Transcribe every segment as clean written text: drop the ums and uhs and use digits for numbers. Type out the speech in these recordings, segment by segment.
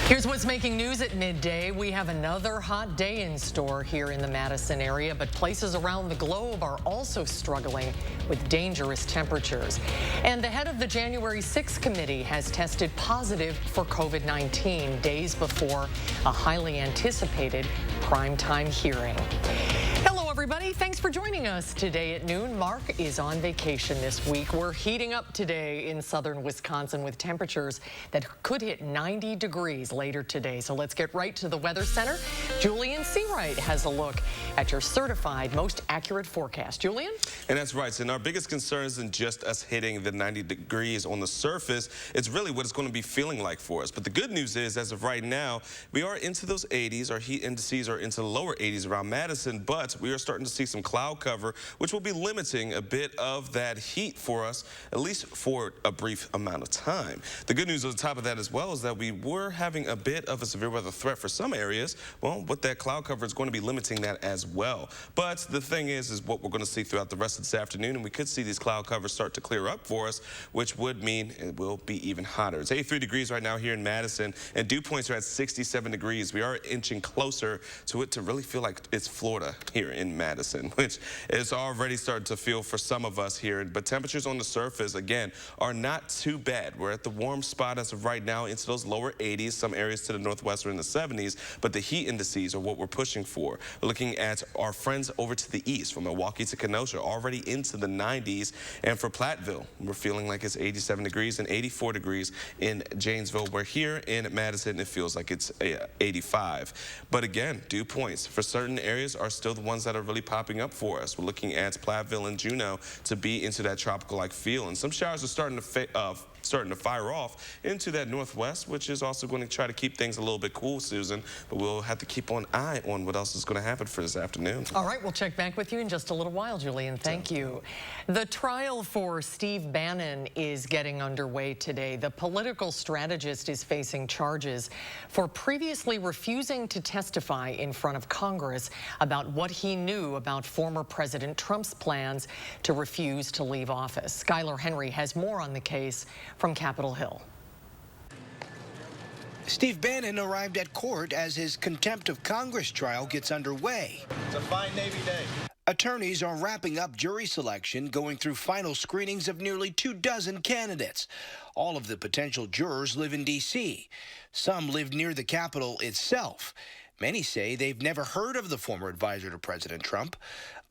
Here's what's making news at midday. We have another hot day in store here in the Madison area, but places around the globe are also struggling with dangerous temperatures. And the head of the January 6th committee has tested positive for COVID-19 days before a highly anticipated primetime hearing. Hello, everybody. Thanks for joining us today at noon. Mark is on vacation this week. We're heating up today in southern Wisconsin with temperatures that could hit 90 degrees later today. So let's get right to the Weather Center. Julian Seawright has a look at your certified most accurate forecast. Julian? And that's right. And our biggest concern isn't just us hitting the 90 degrees on the surface. It's really what it's going to be feeling like for us. But the good news is, as of right now, we are into those 80s. Our heat indices are into the lower 80s around Madison, but we are starting to see some cloud cover, which will be limiting a bit of that heat for us, at least for a brief amount of time. The good news on top of that as well is that we were having a bit of a severe weather threat for some areas. Well, with that cloud cover, it's going to be limiting that as well. But the thing is what we're going to see throughout the rest of this afternoon, and we could see these cloud covers start to clear up for us, which would mean it will be even hotter. It's 83 degrees right now here in Madison, and dew points are at 67 degrees. We are inching closer to it to really feel like it's Florida here in Madison, which is already starting to feel for some of us here. But temperatures on the surface, again, are not too bad. We're at the warm spot as of right now into those lower 80s. Some areas to the northwest are in the 70s, but the heat indices are what we're pushing for. We're looking at our friends over to the east, from Milwaukee to Kenosha, already into the 90s. And for Platteville, we're feeling like it's 87 degrees and 84 degrees in Janesville. We're here in Madison, it feels like it's 85. But again, dew points for certain areas are still the ones that are really popping up for us. We're looking at Platteville and Juneau to be into that tropical-like feel. And some showers are starting to fire off into that northwest, which is also going to try to keep things a little bit cool, Susan. But we'll have to keep an eye on what else is going to happen for this afternoon. All right, we'll check back with you in just a little while, Julian. Thank you. The trial for Steve Bannon is getting underway today. The political strategist is facing charges for previously refusing to testify in front of Congress about what he knew about former President Trump's plans to refuse to leave office. Skylar Henry has more on the case from Capitol Hill. Steve Bannon arrived at court as his contempt of Congress trial gets underway. It's a fine Navy day. Attorneys are wrapping up jury selection, going through final screenings of nearly 24 candidates. All of the potential jurors live in D.C. Some live near the Capitol itself. Many say they've never heard of the former advisor to President Trump.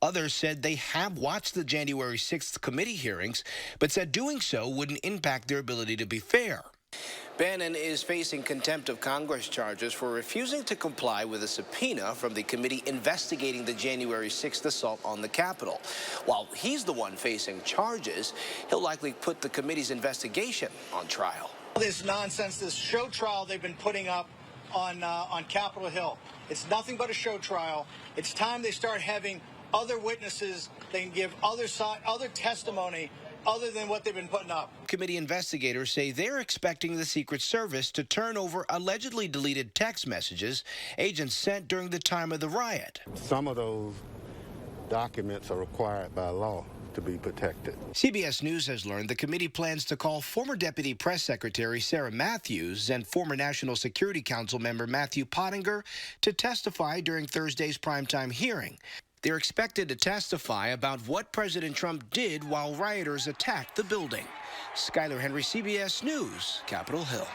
Others said they have watched the January 6th committee hearings, but said doing so wouldn't impact their ability to be fair. Bannon is facing contempt of Congress charges for refusing to comply with a subpoena from the committee investigating the January 6th assault on the Capitol. While he's the one facing charges, he'll likely put the committee's investigation on trial. This nonsense, this show trial they've been putting up on Capitol Hill. It's nothing but a show trial. It's time they start having other witnesses. They can give other testimony other than what they've been putting up. Committee investigators say they're expecting the Secret Service to turn over allegedly deleted text messages agents sent during the time of the riot. Some of those documents are required by law to be protected. CBS News has learned the committee plans to call former Deputy Press Secretary Sarah Matthews and former National Security Council member Matthew Pottinger to testify during Thursday's primetime hearing. They're expected to testify about what President Trump did while rioters attacked the building. Skylar Henry, CBS News, Capitol Hill.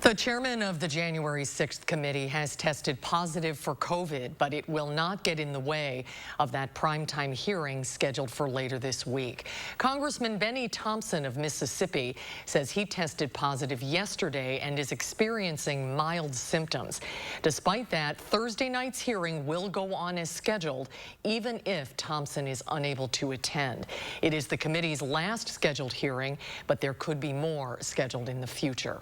The chairman of the January 6th committee has tested positive for COVID, but it will not get in the way of that primetime hearing scheduled for later this week. Congressman Benny Thompson of Mississippi says he tested positive yesterday and is experiencing mild symptoms. Despite that, Thursday night's hearing will go on as scheduled, even if Thompson is unable to attend. It is the committee's last scheduled hearing, but there could be more scheduled in the future.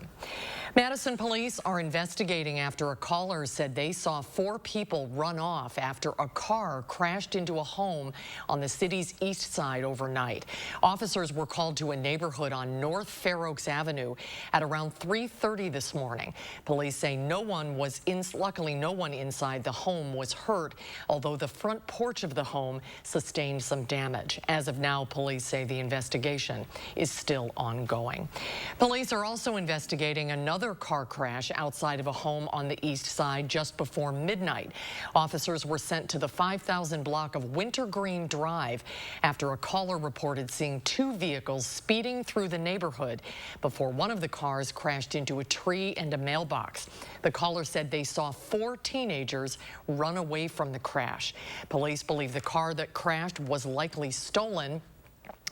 Madison police are investigating after a caller said they saw 4 people run off after a car crashed into a home on the city's east side overnight. Officers were called to a neighborhood on North Fair Oaks Avenue at around 3:30 this morning. Police say luckily no one inside the home was hurt, although the front porch of the home sustained some damage. As of now, police say the investigation is still ongoing. Police are also investigating another car crash outside of a home on the east side just before midnight. Officers were sent to the 5,000 block of Wintergreen Drive after a caller reported seeing two vehicles speeding through the neighborhood before one of the cars crashed into a tree and a mailbox. The caller said they saw 4 teenagers run away from the crash. Police believe the car that crashed was likely stolen,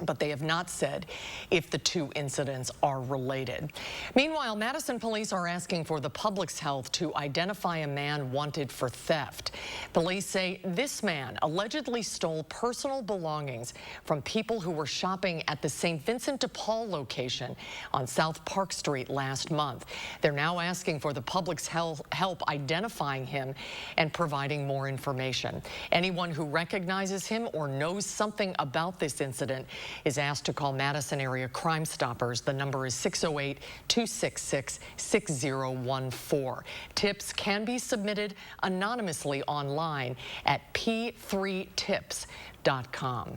but they have not said if the two incidents are related. Meanwhile, Madison police are asking for the public's help to identify a man wanted for theft. Police say this man allegedly stole personal belongings from people who were shopping at the St. Vincent de Paul location on South Park Street last month. They're now asking for the public's help identifying him and providing more information. Anyone who recognizes him or knows something about this incident is asked to call Madison Area Crime Stoppers. The number is 608-266-6014. Tips can be submitted anonymously online at p3tips.com.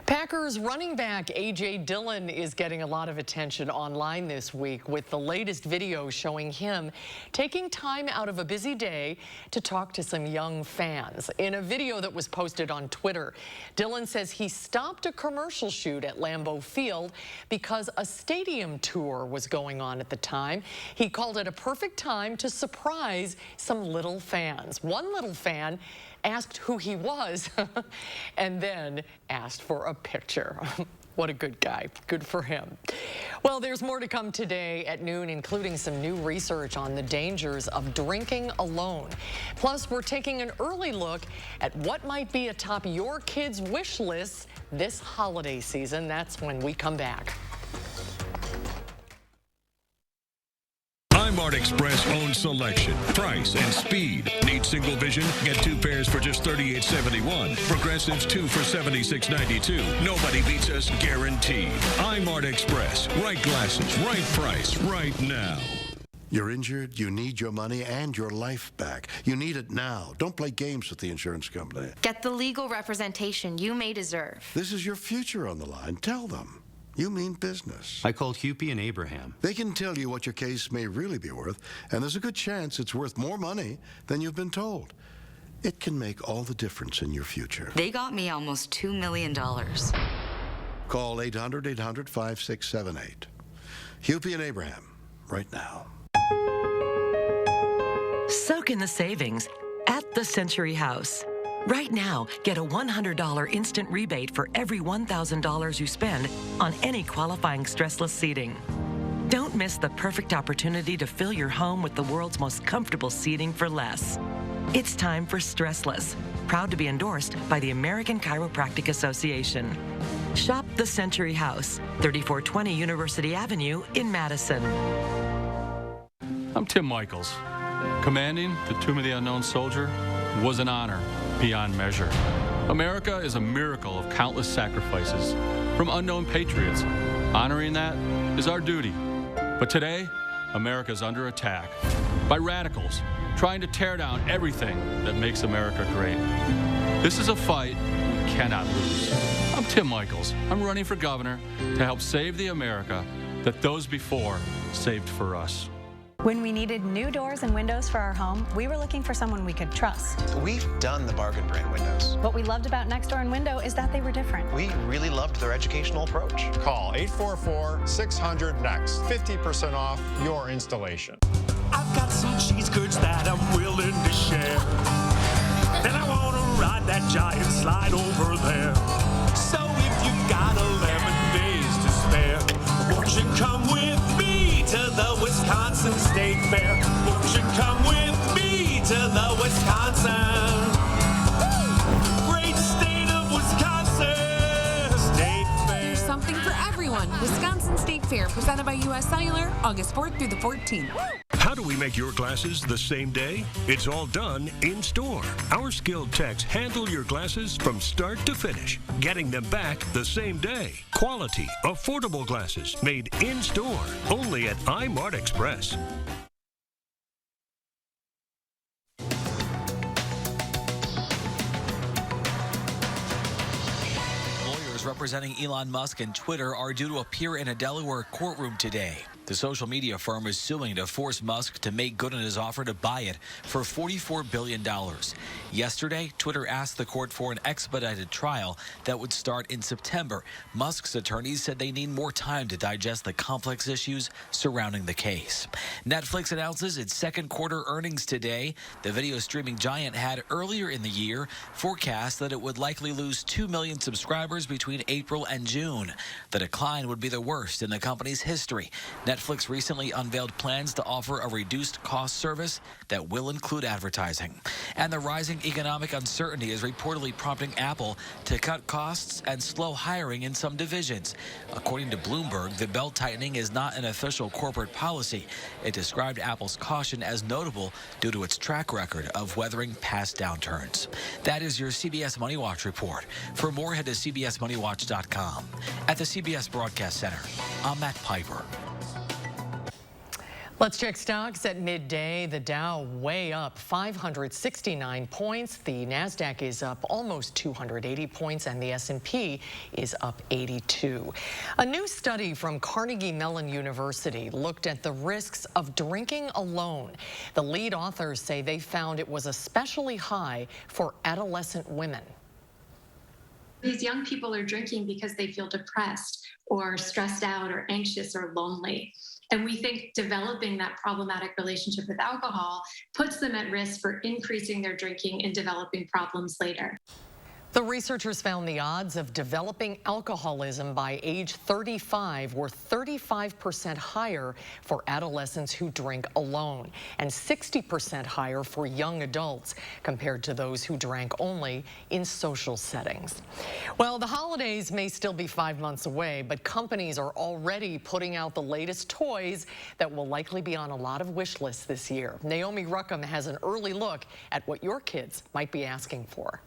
Packers running back A.J. Dillon is getting a lot of attention online this week with the latest video showing him taking time out of a busy day to talk to some young fans. In a video that was posted on Twitter, Dillon says he stopped a commercial shoot at Lambeau Field because a stadium tour was going on at the time. He called it a perfect time to surprise some little fans. One little fan asked who he was and then asked for a picture. What a good guy. Good for him. Well, there's more to come today at noon, including some new research on the dangers of drinking alone. Plus, we're taking an early look at what might be atop your kids' wish lists this holiday season. That's when we come back. iMart Express owns selection, price, and speed. Need single vision? Get 2 pairs for just $38.71. Progressives 2 for $76.92. Nobody beats us, guaranteed. iMart Express. Right glasses, right price, right now. You're injured, you need your money and your life back. You need it now. Don't play games with the insurance company. Get the legal representation you may deserve. This is your future on the line. Tell them. You mean business. I called Hupy and Abraham. They can tell you what your case may really be worth, and there's a good chance it's worth more money than you've been told. It can make all the difference in your future. They got me almost $2 million. Call 800-800-5678. Hupy and Abraham, right now. Soak in the savings at the Century House. Right now, get a $100 instant rebate for every $1,000 you spend on any qualifying stressless seating. Don't miss the perfect opportunity to fill your home with the world's most comfortable seating for less. It's time for Stressless, proud to be endorsed by the American Chiropractic Association. Shop the Century House, 3420 University Avenue in Madison. I'm Tim Michaels. Commanding the Tomb of the Unknown Soldier was an honor beyond measure. America is a miracle of countless sacrifices from unknown patriots. Honoring that is our duty. But today, America is under attack by radicals trying to tear down everything that makes America great. This is a fight we cannot lose. I'm Tim Michaels. I'm running for governor to help save the America that those before saved for us. When we needed new doors and windows for our home, we were looking for someone we could trust. We've done the bargain brand windows. What we loved about Nextdoor and Window is that they were different. We really loved their educational approach. Call 844-600-NEXT. 50% off your installation. I've got some cheese curds that I'm willing to share. And I want to ride that giant slide over there. So if you've got 11 days to spare, won't you come with me to the Wisconsin State Fair? Won't you come with me to the Wisconsin? Great state of Wisconsin State Fair. There's something for everyone. Wisconsin State Fair, presented by U.S. Cellular, August 4th through the 14th. How do we make your glasses the same day? It's all done in store. Our skilled techs handle your glasses from start to finish, getting them back the same day. Quality, affordable glasses made in store, only at iMart Express. Lawyers representing Elon Musk and Twitter are due to appear in a Delaware courtroom today. The social media firm is suing to force Musk to make good on his offer to buy it for $44 billion. Yesterday, Twitter asked the court for an expedited trial that would start in September. Musk's attorneys said they need more time to digest the complex issues surrounding the case. Netflix announces its second quarter earnings today. The video streaming giant had earlier in the year forecast that it would likely lose 2 million subscribers between April and June. The decline would be the worst in the company's history. Netflix recently unveiled plans to offer a reduced cost service that will include advertising. And the rising economic uncertainty is reportedly prompting Apple to cut costs and slow hiring in some divisions. According to Bloomberg, the belt tightening is not an official corporate policy. It described Apple's caution as notable due to its track record of weathering past downturns. That is your CBS Money Watch report. For more, head to cbsmoneywatch.com. At the CBS Broadcast Center, I'm Matt Piper. Let's check stocks at midday. The Dow way up 569 points. The Nasdaq is up almost 280 points, and the S&P is up 82. A new study from Carnegie Mellon University looked at the risks of drinking alone. The lead authors say they found it was especially high for adolescent women. These young people are drinking because they feel depressed or stressed out or anxious or lonely. And we think developing that problematic relationship with alcohol puts them at risk for increasing their drinking and developing problems later. The researchers found the odds of developing alcoholism by age 35 were 35% higher for adolescents who drink alone and 60% higher for young adults compared to those who drank only in social settings. Well, the holidays may still be 5 months away, but companies are already putting out the latest toys that will likely be on a lot of wish lists this year. Naomi Ruckham has an early look at what your kids might be asking for.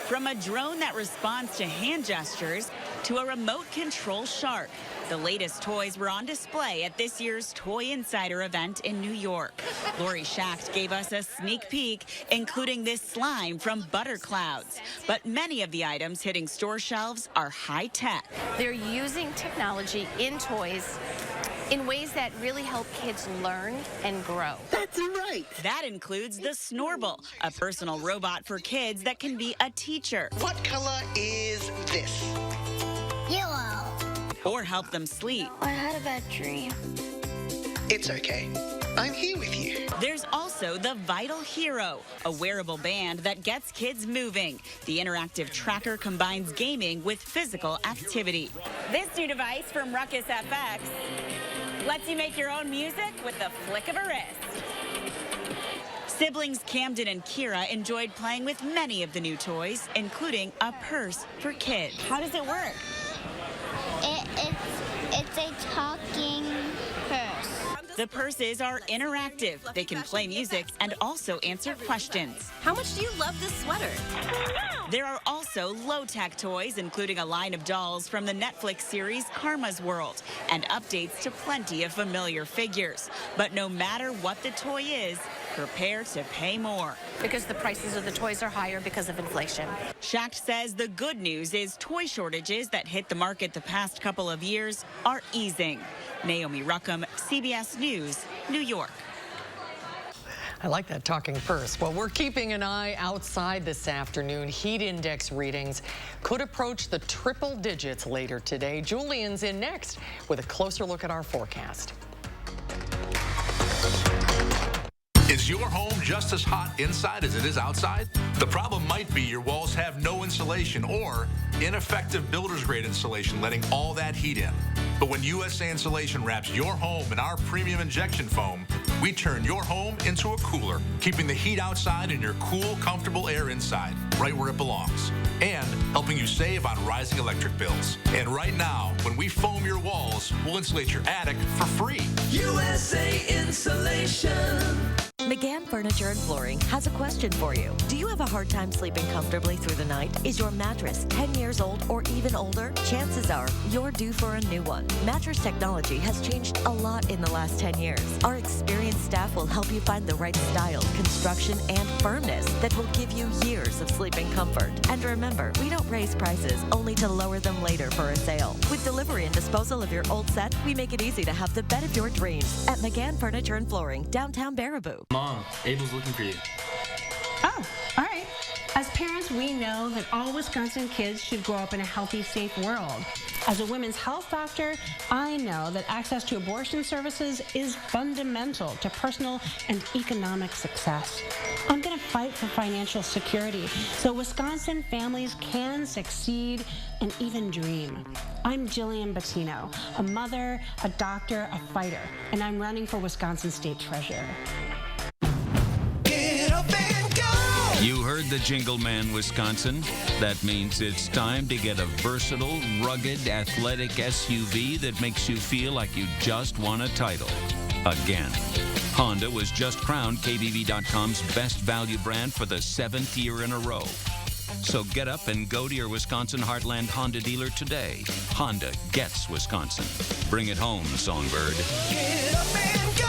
From a drone that responds to hand gestures to a remote control shark, the latest toys were on display at this year's Toy Insider event in New York. Lori Schacht gave us a sneak peek, including this slime from Butter Clouds. But many of the items hitting store shelves are high-tech. They're using technology in toys in ways that really help kids learn and grow. That's right. That includes the Snorble, a personal robot for kids that can be a teacher. What color is this? Yellow. Or help them sleep. I had a bad dream. It's okay. I'm here with you. There's also the Vital Hero, a wearable band that gets kids moving. The interactive tracker combines gaming with physical activity. This new device from Ruckus FX lets you make your own music with the flick of a wrist. Siblings Camden and Kira enjoyed playing with many of the new toys, including a purse for kids. How does it work? It's a talking purse. The purses are interactive. They can play music and also answer questions. How much do you love this sweater? There are also low-tech toys, including a line of dolls from the Netflix series Karma's World, and updates to plenty of familiar figures. But no matter what the toy is, prepare to pay more. Because the prices of the toys are higher because of inflation. Schacht says the good news is toy shortages that hit the market the past couple of years are easing. Naomi Ruckham, CBS News, New York. I like that talking purse. Well, we're keeping an eye outside this afternoon. Heat index readings could approach the triple digits later today. Julian's in next with a closer look at our forecast. Is your home just as hot inside as it is outside? The problem might be your walls have no insulation or ineffective builder's grade insulation letting all that heat in. But when USA Insulation wraps your home in our premium injection foam, we turn your home into a cooler, keeping the heat outside and your cool, comfortable air inside, right where it belongs, and helping you save on rising electric bills. And right now, when we foam your walls, we'll insulate your attic for free. USA Insulation. McGann Furniture and Flooring has a question for you. Do you have a hard time sleeping comfortably through the night? Is your mattress 10 years old or even older? Chances are you're due for a new one. Mattress technology has changed a lot in the last 10 years. Our experienced staff will help you find the right style, construction, and firmness that will give you years of sleeping comfort. And remember, we don't raise prices only to lower them later for a sale. With delivery and disposal of your old set, we make it easy to have the bed of your dreams at McGann Furniture and Flooring, downtown Baraboo. Mom, Abel's looking for you. Oh, all right. As parents, we know that all Wisconsin kids should grow up in a healthy, safe world. As a women's health doctor, I know that access to abortion services is fundamental to personal and economic success. I'm going to fight for financial security so Wisconsin families can succeed and even dream. I'm Jillian Bettino, a mother, a doctor, a fighter, and I'm running for Wisconsin State Treasurer. You heard the jingle man, Wisconsin. That means it's time to get a versatile, rugged, athletic SUV that makes you feel like you just won a title. Again. Honda was just crowned KBB.com's best value brand for the 7th year in a row. So get up and go to your Wisconsin Heartland Honda dealer today. Honda gets Wisconsin. Bring it home, Songbird. Get up and go!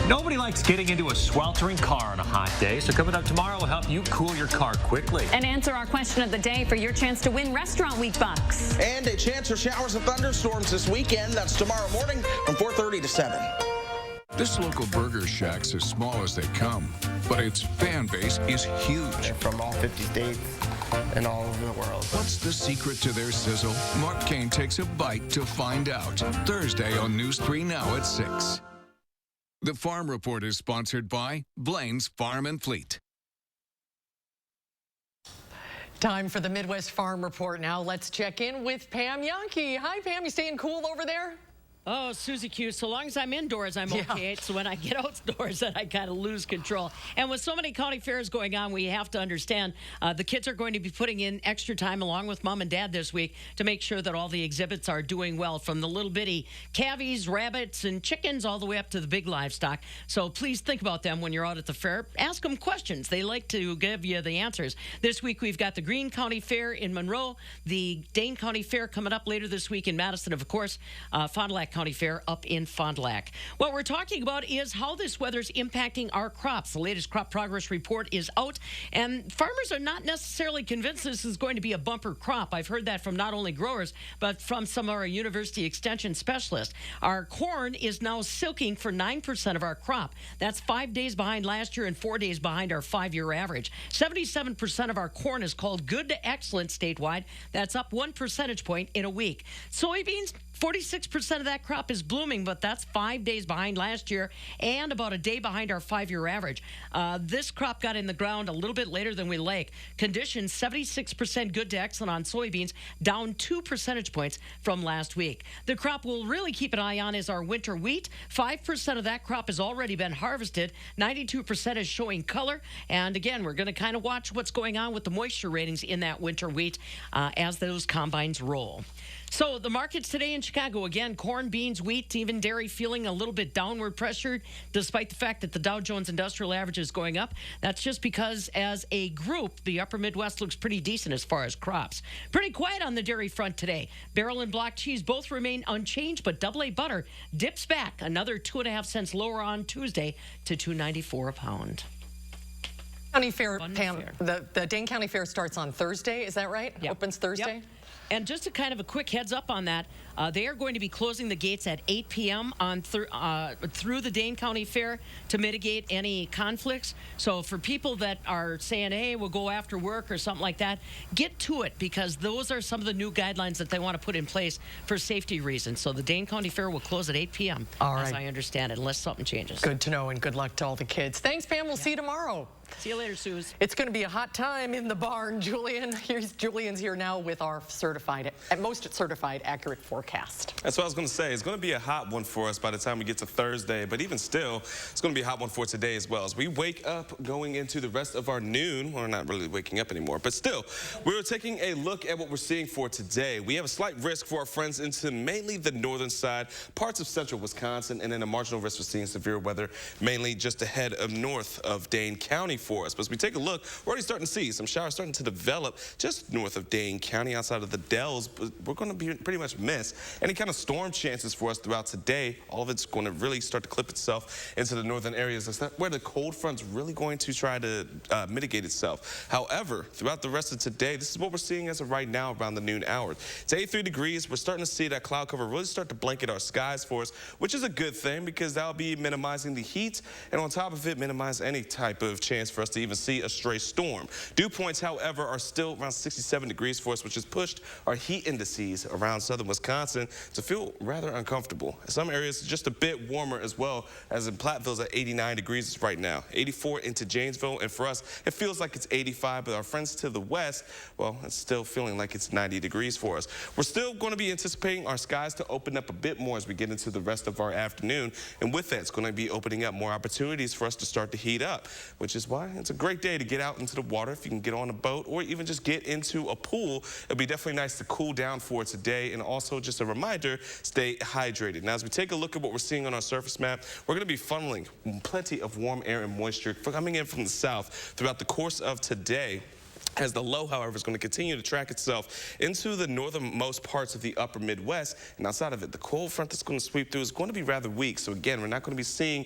Nobody likes getting into a sweltering car on a hot day, so coming up tomorrow will help you cool your car quickly. And answer our question of the day for your chance to win Restaurant Week bucks. And a chance for showers and thunderstorms this weekend. That's tomorrow morning from 4:30 to 7. This local burger shack's as small as they come, but its fan base is huge. They're from all 50 states and all over the world. What's the secret to their sizzle? Mark Kane takes a bite to find out. Thursday on News 3 Now at 6. The Farm Report is sponsored by Blaine's Farm and Fleet. Time for the Midwest Farm Report now. Let's check in with Pam Yankee. Hi, Pam. You staying cool over there? Oh, Susie Q, so long as I'm indoors, I'm okay. Yeah. So when I get outdoors, then I kind of lose control. And with so many county fairs going on, we have to understand the kids are going to be putting in extra time along with mom and dad this week to make sure that all the exhibits are doing well, from the little bitty cavies, rabbits, and chickens all the way up to the big livestock. So please think about them when you're out at the fair. Ask them questions. They like to give you the answers. This week, we've got the Greene County Fair in Monroe, the Dane County Fair coming up later this week in Madison, of course, Fond du Lac County Fair up in Fond du Lac. What we're talking about is how this weather's impacting our crops. The latest crop progress report is out, and farmers are not necessarily convinced this is going to be a bumper crop. I've heard that from not only growers, but from some of our university extension specialists. Our corn is now silking for 9% of our crop. That's 5 days behind last year and 4 days behind our 5-year average. 77% of our corn is called good to excellent statewide. That's up 1 percentage point in a week. Soybeans, 46% of that crop is blooming, but that's 5 days behind last year and about a day behind our 5-year average. This crop got in the ground a little bit later than we like. Conditions, 76% good to excellent on soybeans, down 2 percentage points from last week. The crop we'll really keep an eye on is our winter wheat. 5% of that crop has already been harvested. 92% is showing color. And again, we're going to kind of watch what's going on with the moisture ratings in that winter wheat as those combines roll. So the markets today in Chicago, again, corn, beans, wheat, even dairy feeling a little bit downward pressured, despite the fact that the Dow Jones Industrial Average is going up. That's just because, as a group, the upper Midwest looks pretty decent as far as crops. Pretty quiet on the dairy front today. Barrel and block cheese both remain unchanged, but AA butter dips back another 2.5 cents lower on Tuesday to $2.94 a pound. County Fair, Pam, the Dane County Fair starts on Thursday, is that right? Yep. Opens Thursday? Yep. And just a kind of a quick heads up on that, they are going to be closing the gates at 8 p.m. on through the Dane County Fair to mitigate any conflicts. So for people that are saying, hey, we'll go after work or something like that, get to it, because those are some of the new guidelines that they want to put in place for safety reasons. So the Dane County Fair will close at 8 p.m., as I understand it, unless something changes. Good to know, and good luck to all the kids. Thanks, Pam. We'll see you tomorrow. See you later, Suze. It's going to be a hot time in the barn, Julian. Julian's here now with our most certified accurate forecast. That's what I was going to say. It's going to be a hot one for us by the time we get to Thursday, but even still, it's going to be a hot one for today as well. As we wake up going into the rest of our noon, well, we're not really waking up anymore, but still, we're taking a look at what we're seeing for today. We have a slight risk for our friends into mainly the northern side, parts of central Wisconsin, and then a marginal risk for seeing severe weather, mainly just ahead of north of Dane County for us. But as we take a look, we're already starting to see some showers starting to develop just north of Dane County, outside of the Dells, but we're going to be pretty much miss any kind of storm chances for us throughout today. All of it's going to really start to clip itself into the northern areas. That's where the cold front's really going to try to mitigate itself. However, throughout the rest of today, this is what we're seeing as of right now around the noon hours. It's 83 degrees. We're starting to see that cloud cover really start to blanket our skies for us, which is a good thing because that'll be minimizing the heat, and on top of it, minimize any type of chance for us to even see a stray storm. Dew points, however, are still around 67 degrees for us, which has pushed our heat indices around southern Wisconsin to feel rather uncomfortable. In some areas, just a bit warmer as well, as in Platteville's at 89 degrees right now, 84 into Janesville, and for us, it feels like it's 85, but our friends to the west, well, it's still feeling like it's 90 degrees for us. We're still going to be anticipating our skies to open up a bit more as we get into the rest of our afternoon, and with that, it's going to be opening up more opportunities for us to start to heat up, which is why it's a great day to get out into the water if you can get on a boat or even just get into a pool. It'll be definitely nice to cool down for today, and also just a reminder, stay hydrated. Now, as we take a look at what we're seeing on our surface map, we're going to be funneling plenty of warm air and moisture coming in from the south throughout the course of today, as the low, however, is going to continue to track itself into the northernmost parts of the upper Midwest, and outside of it, the cold front that's going to sweep through is going to be rather weak. So again, we're not going to be seeing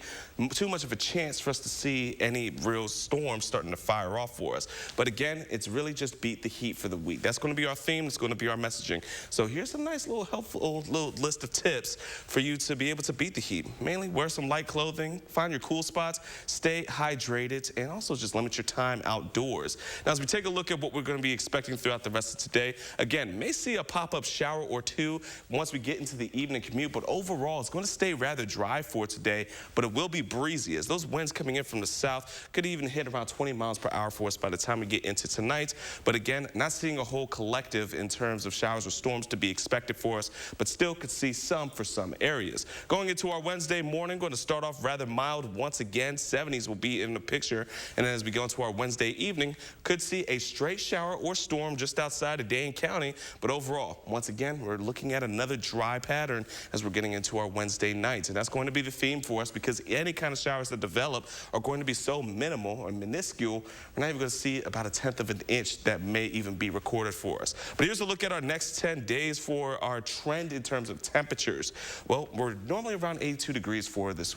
too much of a chance for us to see any real storms starting to fire off for us. But again, it's really just beat the heat for the week. That's going to be our theme. It's going to be our messaging. So here's a nice little helpful little list of tips for you to be able to beat the heat. Mainly wear some light clothing, find your cool spots, stay hydrated, and also just limit your time outdoors. Now, as we take a look at what we're going to be expecting throughout the rest of today, again, may see a pop-up shower or two once we get into the evening commute, but overall, it's going to stay rather dry for today, but it will be breezy as those winds coming in from the south could even hit around 20 miles per hour for us by the time we get into tonight. But again, not seeing a whole collective in terms of showers or storms to be expected for us, but still could see some for some areas. Going into our Wednesday morning, going to start off rather mild once again. 70s will be in the picture, and then as we go into our Wednesday evening, could see a straight shower or storm just outside of Dane County, but overall, once again, we're looking at another dry pattern as we're getting into our Wednesday nights, and that's going to be the theme for us because any kind of showers that develop are going to be so minimal or minuscule, we're not even going to see about 1/10 of an inch that may even be recorded for us. But here's a look at our next 10 days for our trend in terms of temperatures. Well, we're normally around 82 degrees for this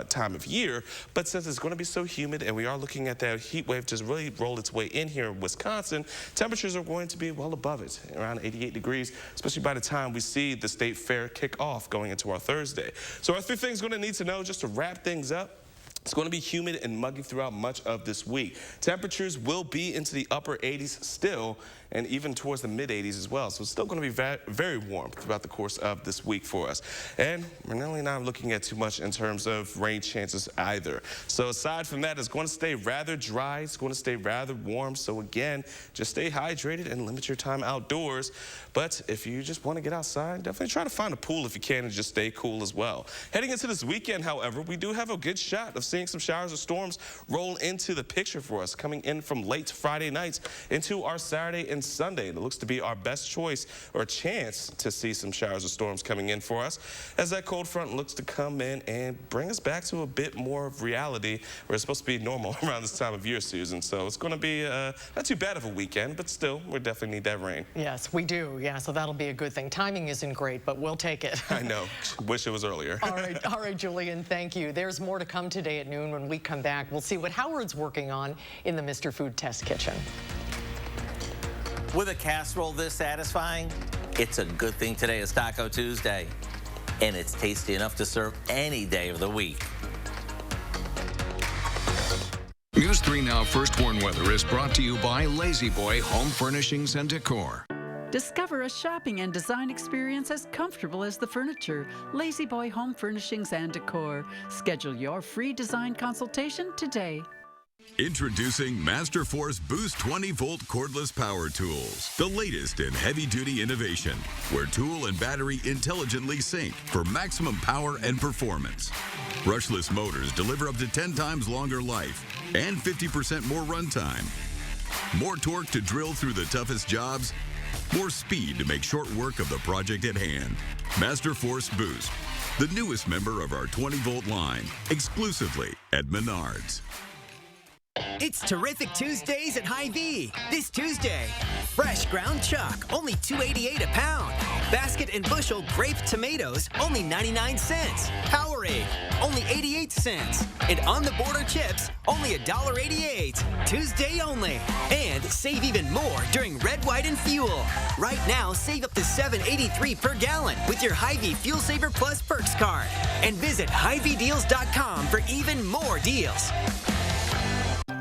time of year, but since it's going to be so humid and we are looking at that heat wave just really roll its way in here in Wisconsin, temperatures are going to be well above it, around 88 degrees, especially by the time we see the state fair kick off going into our Thursday. So our 3 things you're going to need to know just to wrap things up. It's going to be humid and muggy throughout much of this week. Temperatures will be into the upper 80s still, and even towards the mid-80s as well. So it's still going to be very warm throughout the course of this week for us. And we're really not looking at too much in terms of rain chances either. So aside from that, it's going to stay rather dry. It's going to stay rather warm. So again, just stay hydrated and limit your time outdoors. But if you just want to get outside, definitely try to find a pool if you can and just stay cool as well. Heading into this weekend, however, we do have a good shot of seeing some showers or storms roll into the picture for us, coming in from late Friday nights into our Saturday and Sunday. It looks to be our best choice or chance to see some showers or storms coming in for us as that cold front looks to come in and bring us back to a bit more of reality where it's supposed to be normal around this time of year, Susan. So it's going to be not too bad of a weekend, but still, we definitely need that rain. Yes, we do. Yeah, so that'll be a good thing. Timing isn't great, but we'll take it. I know. Wish it was earlier. All right, Julian, thank you. There's more to come today at noon. When we come back, we'll see what Howard's working on in the Mr. Food Test Kitchen. With a casserole this satisfying, it's a good thing today is Taco Tuesday. And it's tasty enough to serve any day of the week. News 3 Now First Warn Weather is brought to you by Lazy Boy Home Furnishings and Decor. Discover a shopping and design experience as comfortable as the furniture. Lazy Boy Home Furnishings and Decor. Schedule your free design consultation today. Introducing Master Force Boost 20-volt cordless power tools, the latest in heavy-duty innovation, where tool and battery intelligently sync for maximum power and performance. Brushless motors deliver up to 10 times longer life and 50% more runtime. More torque to drill through the toughest jobs, more speed to make short work of the project at hand. Master Force Boost, the newest member of our 20-volt line, exclusively at Menards. It's Terrific Tuesdays at Hy-Vee. This Tuesday, fresh ground chuck, only $2.88 a pound. Basket and bushel grape tomatoes, only 99 cents. Powerade, only 88 cents. And On the Border chips, only $1.88. Tuesday only. And save even more during Red, White, and Fuel. Right now, save up to $7.83 per gallon with your Hy-Vee Fuel Saver Plus Perks card. And visit HyVeeDeals.com for even more deals.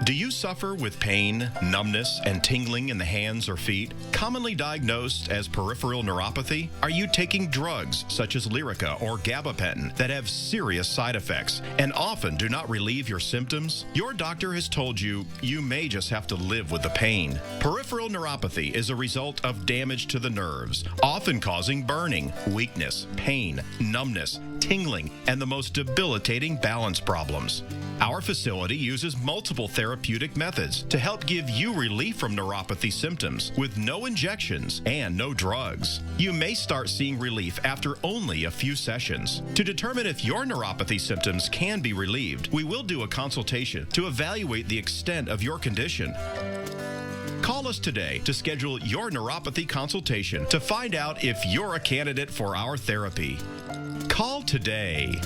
Do you suffer with pain, numbness, and tingling in the hands or feet? Commonly diagnosed as peripheral neuropathy? Are you taking drugs such as Lyrica or gabapentin that have serious side effects and often do not relieve your symptoms? Your doctor has told you you may just have to live with the pain. Peripheral neuropathy is a result of damage to the nerves, often causing burning, weakness, pain, numbness, tingling, and the most debilitating balance problems. Our facility uses multiple therapeutic methods to help give you relief from neuropathy symptoms with no injections and no drugs. You may start seeing relief after only a few sessions. To determine if your neuropathy symptoms can be relieved, we will do a consultation to evaluate the extent of your condition. Call us today to schedule your neuropathy consultation to find out if you're a candidate for our therapy. Call today.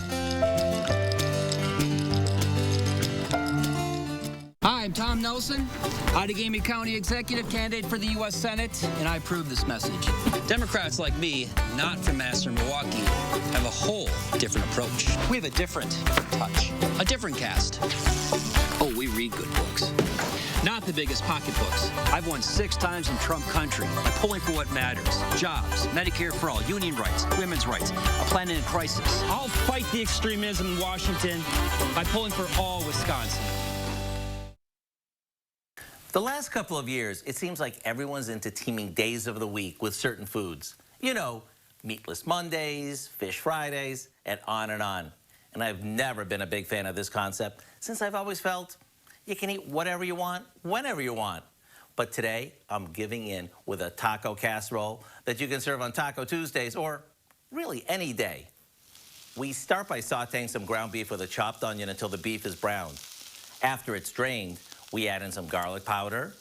Hi, I'm Tom Nelson, Outagamie County Executive Candidate for the U.S. Senate, and I approve this message. Democrats like me, not from Master Milwaukee, have a whole different approach. We have a different touch, a different cast. Oh, we read good books. Not the biggest pocketbooks. I've won 6 times in Trump country by pulling for what matters. Jobs, Medicare for all, union rights, women's rights, a planet in crisis. I'll fight the extremism in Washington by pulling for all Wisconsin. The last couple of years, it seems like everyone's into teaming days of the week with certain foods. You know, meatless Mondays, fish Fridays, and on and on. And I've never been a big fan of this concept since I've always felt you can eat whatever you want, whenever you want. But today, I'm giving in with a taco casserole that you can serve on Taco Tuesdays or really any day. We start by sauteing some ground beef with a chopped onion until the beef is browned. After it's drained, we add in some garlic powder,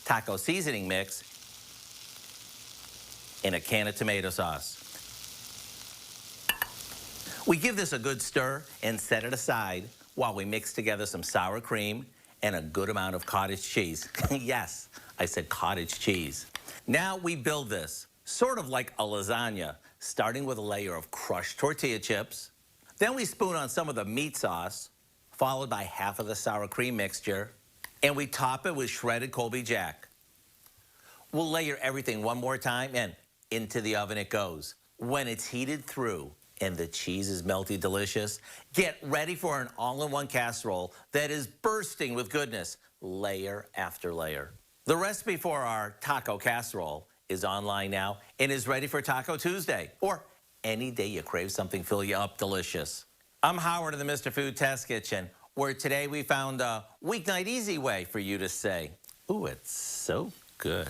taco seasoning mix, and a can of tomato sauce. We give this a good stir and set it aside while we mix together some sour cream and a good amount of cottage cheese. Yes, I said cottage cheese. Now we build this, sort of like a lasagna, starting with a layer of crushed tortilla chips. Then we spoon on some of the meat sauce, followed by half of the sour cream mixture, and we top it with shredded Colby Jack. We'll layer everything one more time, and into the oven it goes. When it's heated through and the cheese is melty delicious, get ready for an all-in-one casserole that is bursting with goodness, layer after layer. The recipe for our taco casserole is online now and is ready for Taco Tuesday, or any day you crave something fill you up delicious. I'm Howard in the Mr. Food Test Kitchen, where today we found a weeknight easy way for you to say, ooh, it's so good.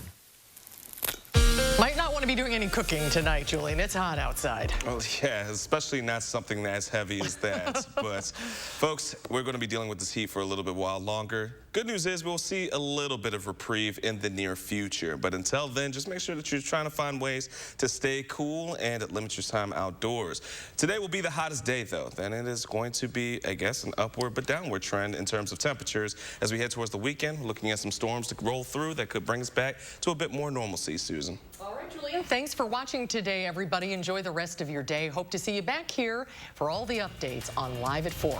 Might not want to be doing any cooking tonight, Julian. It's hot outside. Well, yeah, especially not something as heavy as that. But, folks, we're going to be dealing with this heat for a little bit while longer. Good news is we'll see a little bit of reprieve in the near future. But until then, just make sure that you're trying to find ways to stay cool and limit your time outdoors. Today will be the hottest day, though. Then it is going to be, I guess, an upward but downward trend in terms of temperatures. As we head towards the weekend, we're looking at some storms to roll through that could bring us back to a bit more normalcy, Susan. All right, Julian, thanks for watching today, everybody. Enjoy the rest of your day. Hope to see you back here for all the updates on Live at 4.